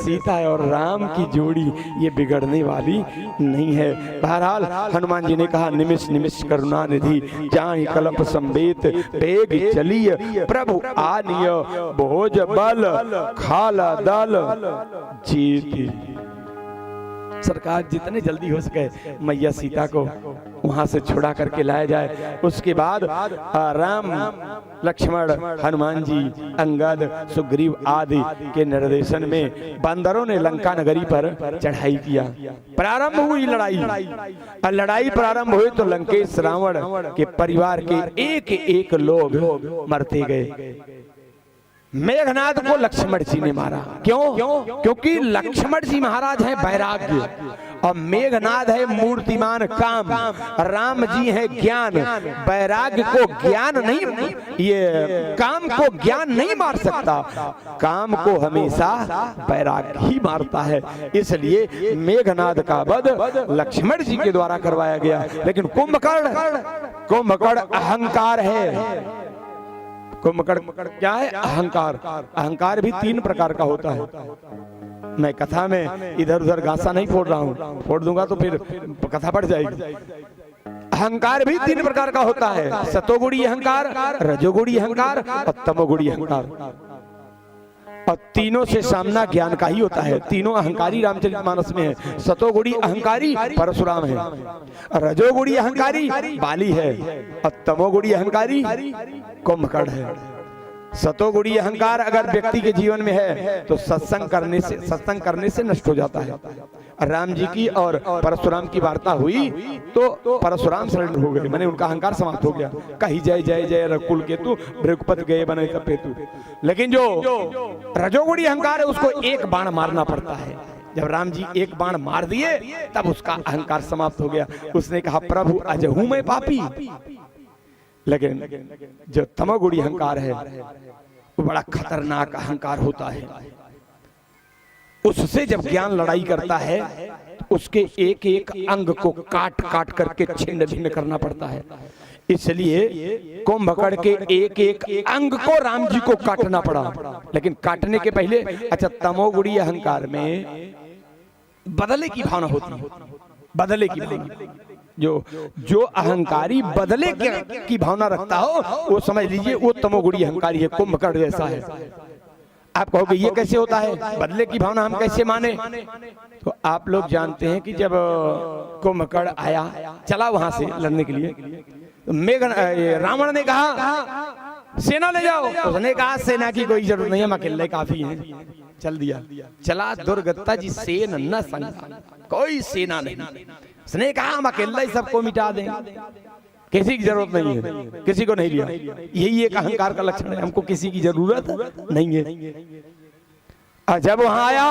सीता और राम की जोड़ी ये बिगड़ने वाली नहीं है। बहरहाल हनुमान जी ने कहा निमिष निमिष करुणा निधि जाहि कल्प संवेत बेग चलिय प्रभु आनिय भोज बल खाला दल जीत। सरकार जितने जल्दी हो सके मैया सीता को वहां से छुड़ा करके लाया जाए। उसके बाद राम लक्ष्मण हनुमान जी अंगद सुग्रीव आदि के निर्देशन में बंदरों ने लंका नगरी पर चढ़ाई किया। प्रारंभ हुई लड़ाई। लड़ाई प्रारंभ हुई तो लंकेश रावण के परिवार के एक एक लोग मरते गए। मेघनाद को लक्ष्मण जी ने मारा। क्यों? क्योंकि लक्ष्मण जी महाराज हैं वैराग्य और मेघनाद है मूर्तिमान काम, राम जी है ज्ञान। वैराग्य को ज्ञान नहीं, ये काम को ज्ञान नहीं मार सकता, काम को हमेशा वैराग्य ही मारता है। इसलिए मेघनाद का वध लक्ष्मण जी के द्वारा करवाया गया। लेकिन कुंभकर्ण अहंकार है। कुंभकर्ण क्या है? अहंकार। अहंकार भी 3 प्रकार का होता है। मैं कथा में इधर उधर गासा नहीं फोड़ रहा हूँ, फोड़ दूंगा तो फिर कथा बढ़ जाएगी। अहंकार भी 3 प्रकार का होता है, सतोगुणी अहंकार, रजोगुणी अहंकार और तमोगुणी अहंकार। और तीनों से सामना ज्ञान का ही होता है। तीनों अहंकारी रामचरितमानस में है। सतोगुणी अहंकारी परशुराम है, रजोगुणी अहंकारी बाली है और तमोगुणी अहंकारी कुंभकर्ण है। सतोगुणी अहंकार अगर व्यक्ति के जीवन में है तो सत्संग करने से नष्ट हो जाता है। राम जी की और परशुराम की वार्ता हुई तो परशुराम सरेंडर हो गए, मैंने उनका अहंकार समाप्त हो गया। कही जय जय जय रकुल केतु भृगुपति गए बने कपेतु। लेकिन जो रजोगुणी अहंकार है उसको एक बाण मारना पड़ता है। जब राम जी एक बाण मार दिए तब उसका अहंकार समाप्त हो गया। उसने कहा प्रभु अजहू मैं पापी। लेकिन जो तमोगुणी अहंकार है वो बड़ा खतरनाक अहंकार होता है। उससे जब ज्ञान लड़ाई करता है तो उसके एक एक अंग को काट काट करके छिन्न भिन्न करना पड़ता है। इसलिए कुंभकर्ण के एक एक अंग को राम जी को काटना पड़ा। लेकिन काटने के पहले अच्छा तमोगुणी अहंकार में बदले की भावना होती है। बदले की भावना, जो अहंकारी बदले की भावना रखता हो वो समझ लीजिए वो तमोगुणी अहंकारी है, कुंभकर्ण जैसा है। आप कहोगे ये कैसे होता है, बदले की भावना हम कैसे माने? तो आप लोग जानते हैं कि जब कुंभकर्ण आया चला वहां से लड़ने के लिए तो रावण ने कहा सेना ले जाओ। उसने कहा सेना की कोई जरूरत नहीं है, हम अकेले काफी हैं। चल दिया, चला दुर्गता जी सेन न संग, कोई सेना नहीं। उसने कहा हम अकेले ही सबको मिटा देंगे, किसी की जरूरत नहीं है, किसी को नहीं लिया। यही एक अहंकार का लक्षण है, हमको किसी की जरूरत नहीं है। और जब वहां आया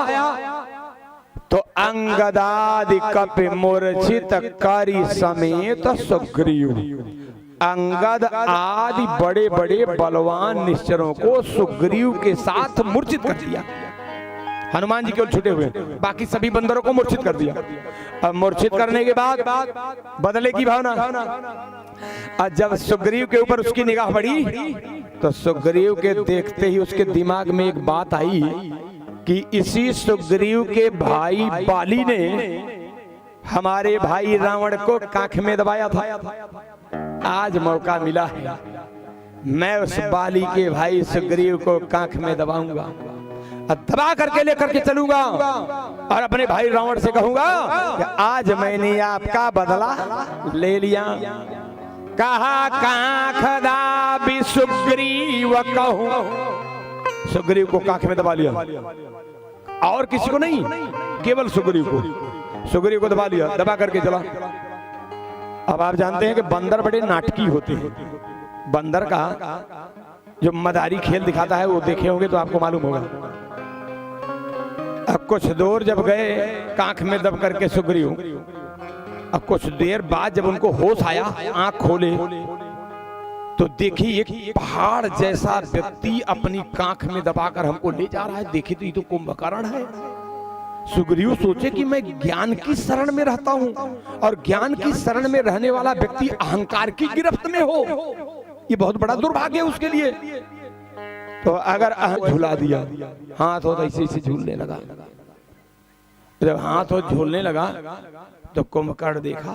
तो अंगदादि कपि मूर्छित करी समेत सुग्रीव। अंगद आदि बड़े बड़े बलवान निश्चरों को सुग्रीव के साथ मूर्छित कर दिया। हनुमान जी केवल छुटे हुए, बाकी सभी बंदरों को मूर्छित कर दिया। अब मूर्छित करने के बाद बदले की भावना। और जब सुग्रीव के ऊपर उसकी निगाह पड़ी तो सुग्रीव के देखते ही उसके दिमाग में एक बात आई कि इसी सुग्रीव के भाई बाली ने हमारे भाई रावण को कांख में दबाया था। आज मौका मिला है, मैं उस बाली के भाई सुग्रीव को कांख में दबाऊंगा, दबा करके लेकर के चलूंगा और अपने भाई रावण से कहूंगा कि आज मैंने आपका बदला ले लिया। कहा कांख दाबी सुग्रीव कहूं, सुग्रीव को कांख में दबा लिया और किसी को नहीं, केवल सुग्रीव को दबा लिया, दबा करके चला। अब आप जानते हैं कि बंदर बड़े नाटकी होते हैं। बंदर का जो मदारी खेल दिखाता है वो देखे होंगे तो आपको मालूम होगा। अब कुछ दूर जब गए कांख में दब करके सुग्रीव, अब कुछ देर बाद जब उनको होश आया, आंख खोले तो देखी एक पहाड़ जैसा व्यक्ति अपनी कांख में दबाकर हमको ले जा रहा है। देखी तो ये तो कुंभकर्ण है। सुग्रीव सोचे कि मैं ज्ञान की शरण में रहता हूं और ज्ञान की शरण में रहने वाला व्यक्ति अहंकार की गिरफ्त में हो, ये बहुत बड़ा दुर्भाग्य है उसके लिए। तो अगर झुला दिया हाथ हो तो ऐसे ऐसे झूलने लगा, जब हाथ और झोलने लगा तो कुंभकर्ण देखा,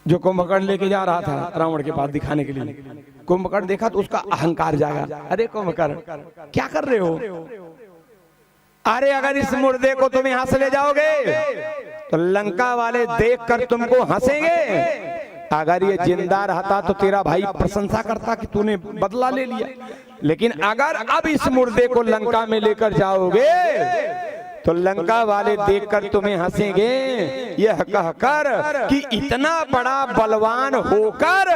जो कुंभकर्ण लेके जा रहा था रावण के पास दिखाने के लिए, कुंभकर्ण देखा तो उसका अहंकार जागा। अरे कुंभकर्ण क्या कर रहे हो? अरे अगर इस मुर्दे को तुम यहां से ले जाओगे तो लंका वाले देखकर तुमको हंसेंगे, अगर ये जिंदा रहता तो तेरा भाई प्रशंसा करता कि तूने बदला ले लिया, लेकिन अगर अब इस मुर्दे को लंका में लेकर जाओगे तो लंका वाले देखकर तुम्हें हंसेंगे, यह कहकर कि इतना बड़ा बलवान होकर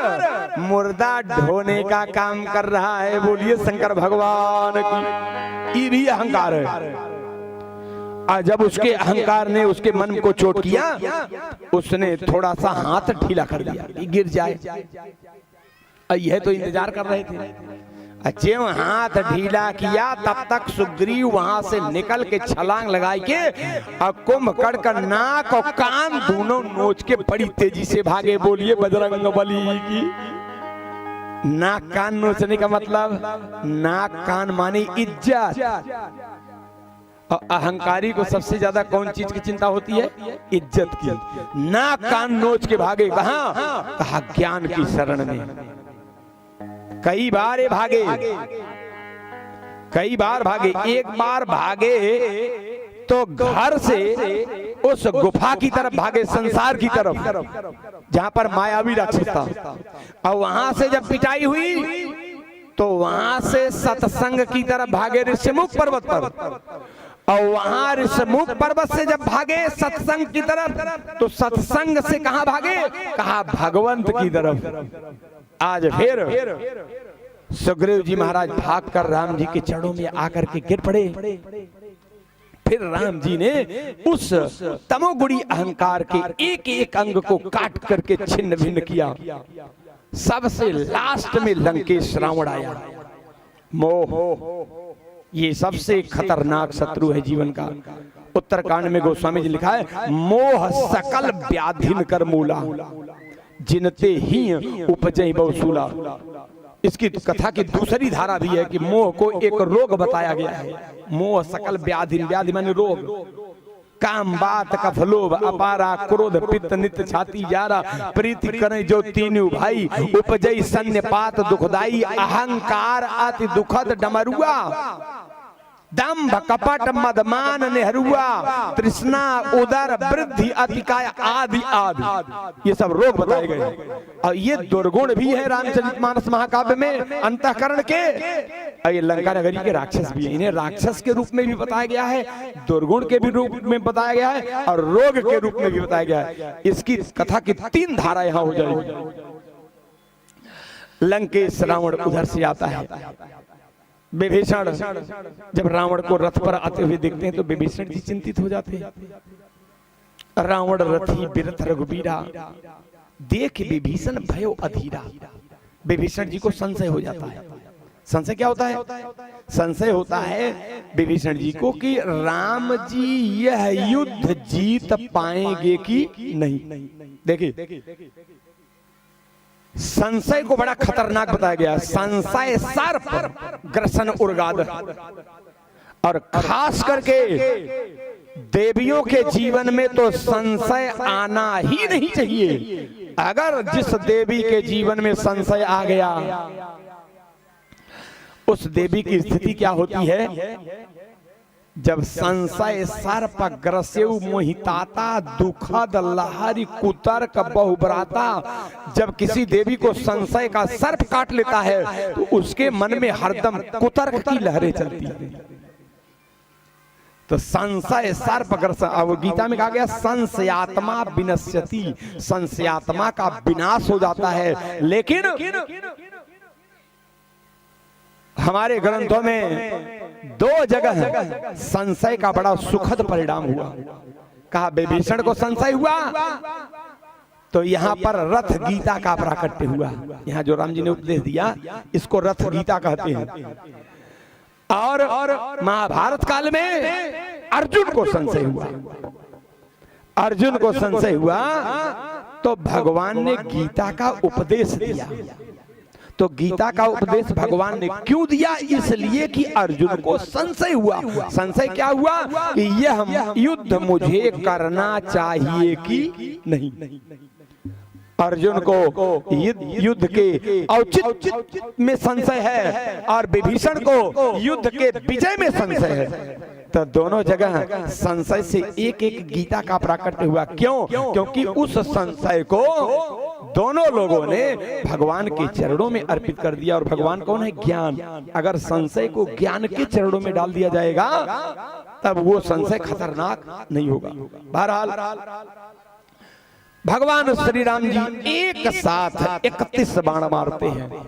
मुर्दा ढोने का काम कर रहा है। बोलिए शंकर भगवान की। ये भी अहंकार है। और जब उसके अहंकार ने उसके मन को चोट किया, उसने थोड़ा सा हाथ ढीला कर दिया कि गिर जाए। यह तो इंतजार कर रहे थे। अच्छे हाथ ढीला किया तब तक सुग्रीव वहां से निकल के छलांग लगाई के और कुंभकर्ण का नाक और कान दोनों नोच के बड़ी तेजी से भागे। बोलिए बजरंगबली की। नाक कान नोचने का मतलब, नाक कान मानी इज्जत। और अहंकारी को सबसे ज्यादा कौन चीज की चिंता होती है? इज्जत की। नाक कान नोच के भागे। कहा ज्ञान की शरण में। कई बार ये भागे, कई बार भागे। एक बार भागे तो घर से उस गुफा की तरफ भागे, संसार की तरफ, जहां पर मायावी राक्षस था। और वहां से जब पिटाई हुई तो वहां से सत्संग की तरफ भागे, ऋषिमुख पर्वत पर। और वहां ऋषिमुख पर्वत से जब भागे सत्संग की तरफ, तो सत्संग से कहां भागे? कहा भगवंत की तरफ। आज फिर सुग्रीव जी महाराज भागकर राम जी के चरणों में आकर के गिर पड़े। फिर राम जी ने उस तमोगुणी अहंकार के एक एक अंग को काट करके छिन्न भिन्न किया। सबसे लास्ट में लंकेश रावण आया। मोह ये सबसे खतरनाक शत्रु है जीवन का। उत्तरकांड में गोस्वामी जी लिखा है, मोह सकल व्याधिन कर मूला, जिनते ही उपजई बहुसूला। इसकी कथा की दूसरी धारा भी है कि मोह को एक रोग बताया गया है। मोह सकल व्याधि, व्याधि माने रोग। काम बात कफ लोभ अपारा क्रोध पित्त नित्य छाती जारा, प्रीति करे जो तीनों भाई, उपजई सन्निपात दुखदाई, अहंकार अति दुखद डमरुआ, दंभ कपट मदमान नेहरुआ, तृष्णा उदर वृद्धि अतिकाय आदि आदि। ये सब रोग बताए गए। और ये दुर्गुण भी है रामचरितमानस महाकाव्य में अंतःकरण के। ये लंका नगरी के राक्षस भी है, इन्हें राक्षस के रूप में भी बताया गया है, दुर्गुण के भी रूप में बताया गया है, और रोग के रूप में भी बताया गया है। इसकी कथा की तीन धारा यहाँ हो जाएगी। लंकेश रावण उधर से आता है। विभीषण जब रावण को रथ पर आते हुए देखते हैं तो विभीषण जी चिंतित हो जाते हैं। रावण रथी बिरथ रघुबीरा, देख विभीषण भयो अधीरा। विभीषण जी को संशय हो जाता है। संशय क्या होता है? संशय होता है विभीषण जी को कि राम जी यह युद्ध जीत पाएंगे कि नहीं। देखिए संशय को बड़ा खतरनाक बताया गया। संशय सर्प ग्रसन उर्गाद। और खास करके देवियों के जीवन में तो संशय आना ही नहीं चाहिए। अगर जिस देवी के जीवन में संशय आ गया, उस देवी की स्थिति क्या होती है? जब संशय सर्प ग्रसेउ मोहिताता, दुखद लहरी कुतर्क बहुब्राता। जब किसी देवी को संशय का सर्प काट लेता है तो उसके मन में हरदम कुतर्क की लहरें चलती हैं। तो संशय सर्प ग्रस, अब गीता में कहा गया संशयात्मा विनश्यति, संशयात्मा का विनाश हो जाता है। लेकिन हमारे ग्रंथों में दो जगह संशय का बड़ा सुखद परिणाम हुआ। कहा विभीषण को संशय हुआ तो यहाँ पर रथ गीता का प्राकट्य हुआ। यहाँ जो राम जी ने उपदेश दिया इसको रथ गीता कहते हैं। और महाभारत काल में अर्जुन को संशय हुआ। अर्जुन को संशय हुआ तो भगवान ने गीता का उपदेश दिया। तो गीता का उपदेश भगवान ने क्यों दिया? इसलिए कि अर्जुन को संशय हुआ। संशय क्या हुआ? कि यह युद्ध मुझे करना चाहिए कि नहीं। अर्जुन को युद्ध के औचित्य में संशय है और विभीषण को युद्ध के विजय में संशय है। तो दोनों जगह संशय से एक एक गीता का प्राकट्य हुआ। क्यों? क्योंकि उस संशय को दोनों लोगों ने भगवान के चरणों में अर्पित कर दिया। और भगवान कौन है? ज्ञान। अगर संशय को ज्ञान के चरणों में डाल दिया जाएगा तब वो संशय खतरनाक नहीं होगा। बहरहाल भगवान श्री राम जी एक साथ 31 बाण मारते हैं।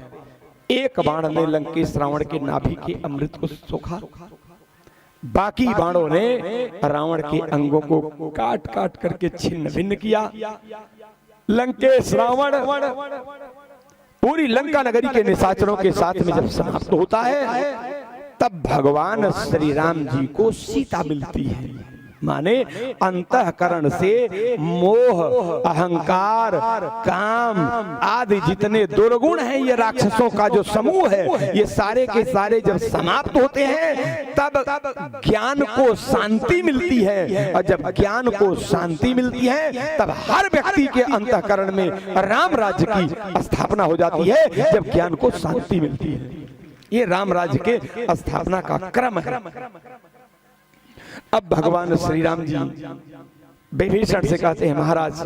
एक बाण ने लंकेश रावण के नाभि के अमृत को सोखा, बाकी बाणों ने रावण के अंगों को काट काट करके छिन्न भिन्न किया। लंकेश रावण पूरी लंका नगरी के निशाचरों के साथ में जब समाप्त होता है तब भगवान श्री राम जी को सीता मिलती है। माने अंतःकरण से मोह, अहंकार, काम आदि जितने दुर्गुण हैं, ये राक्षसों का जो समूह है, ये सारे के सारे जब समाप्त होते हैं तब ज्ञान को शांति मिलती है। और जब ज्ञान को शांति मिलती है तब हर व्यक्ति के अंतःकरण में राम राज्य की स्थापना हो जाती है। जब ज्ञान को शांति मिलती है, ये राम राज्य के स्थापना का क्रम है। अब भगवान श्री राम जी विभीषण से कहते हैं, महाराज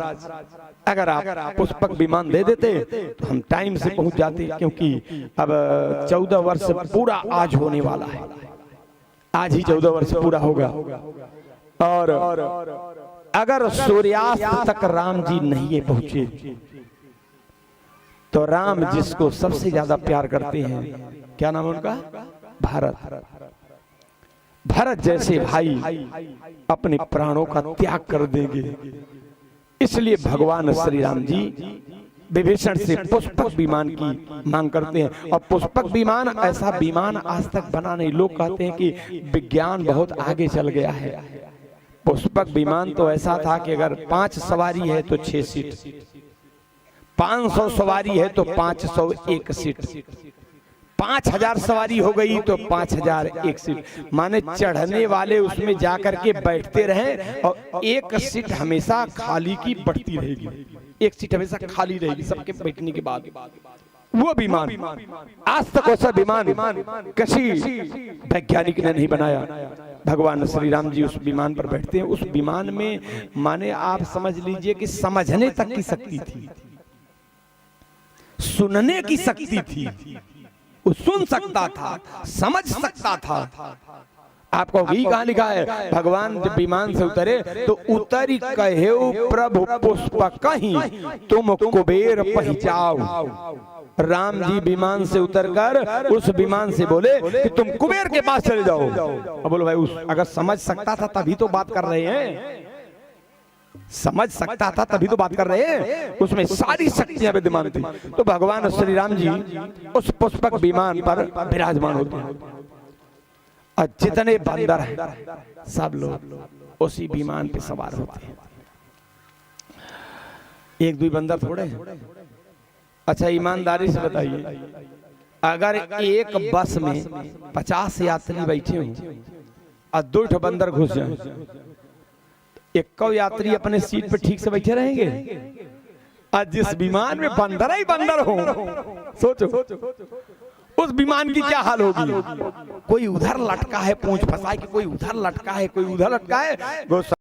अगर आप पुष्पक विमान दे देते तो हम टाइम से पहुंच जाते, क्योंकि अब 14 वर्ष पूरा आज होने वाला है। आज ही 14 वर्ष पूरा होगा। और अगर सूर्यास्त तक राम जी नहीं पहुंचे तो राम जिसको सबसे ज्यादा प्यार करते हैं, क्या नाम है उनका? भारत। भरत जैसे भाई अपने प्राणों का त्याग कर देंगे। इसलिए भगवान श्री राम जी विभीषण से पुष्पक विमान की मांग करते हैं। और पुष्पक विमान ऐसा विमान आज तक बना नहीं। लोग कहते हैं कि विज्ञान बहुत आगे चल गया है। पुष्पक विमान तो ऐसा था कि अगर 5 सवारी है तो 6 सीट, 500 सवारी है तो 501 सीट, 5000 सवारी हो गई तो 5001 सीट। माने चढ़ने वाले उसमें जाकर के बैठते रहे और एक सीट हमेशा खाली की बढ़ती रहेगी। एक सीट हमेशा खाली रहेगी सबके बैठने के बाद। वो विमान आज तक वैसा विमान किसी वैज्ञानिक ने नहीं बनाया। भगवान श्री राम जी उस विमान पर बैठते हैं। उस विमान में माने आप समझ लीजिए कि समझने तक की शक्ति थी, सुनने की शक्ति थी। वो सुन सकता था, समझ सकता था। आपको भी कहाँ लिखा है? भगवान जब विमान से उतरे तो उतरी कहे प्रभु पुष्पक कहीं तुम कुबेर पहुंचाओ। राम जी विमान से उतरकर उस विमान से बोले कि तुम कुबेर के पास चले जाओ। अब बोलो भाई, अगर समझ सकता था तभी तो बात कर रहे हैं। समझ सकता था तभी तो बात कर रहे हैं। उसमें सारी शक्तियां विद्यमान थी। तो भगवान श्री राम जी उस पुष्पक विमान पर विराजमान होते हैं और जितने बंदर हैं सब लोग उसी विमान पे सवार होते हैं। एक दो बंदर थोड़े हैं। अच्छा ईमानदारी से बताइए, अगर एक बस में 50 यात्री बैठे हों और 2 बंदर घुस जाए, एक यात्री अपने सीट पे ठीक से बैठे रहेंगे? और जिस विमान में बंदर ही बंदर हो, सोचो उस विमान की क्या हाल होगी। कोई उधर लटका है पूंछ फंसाए, कि कोई उधर लटका है, कोई उधर लटका है।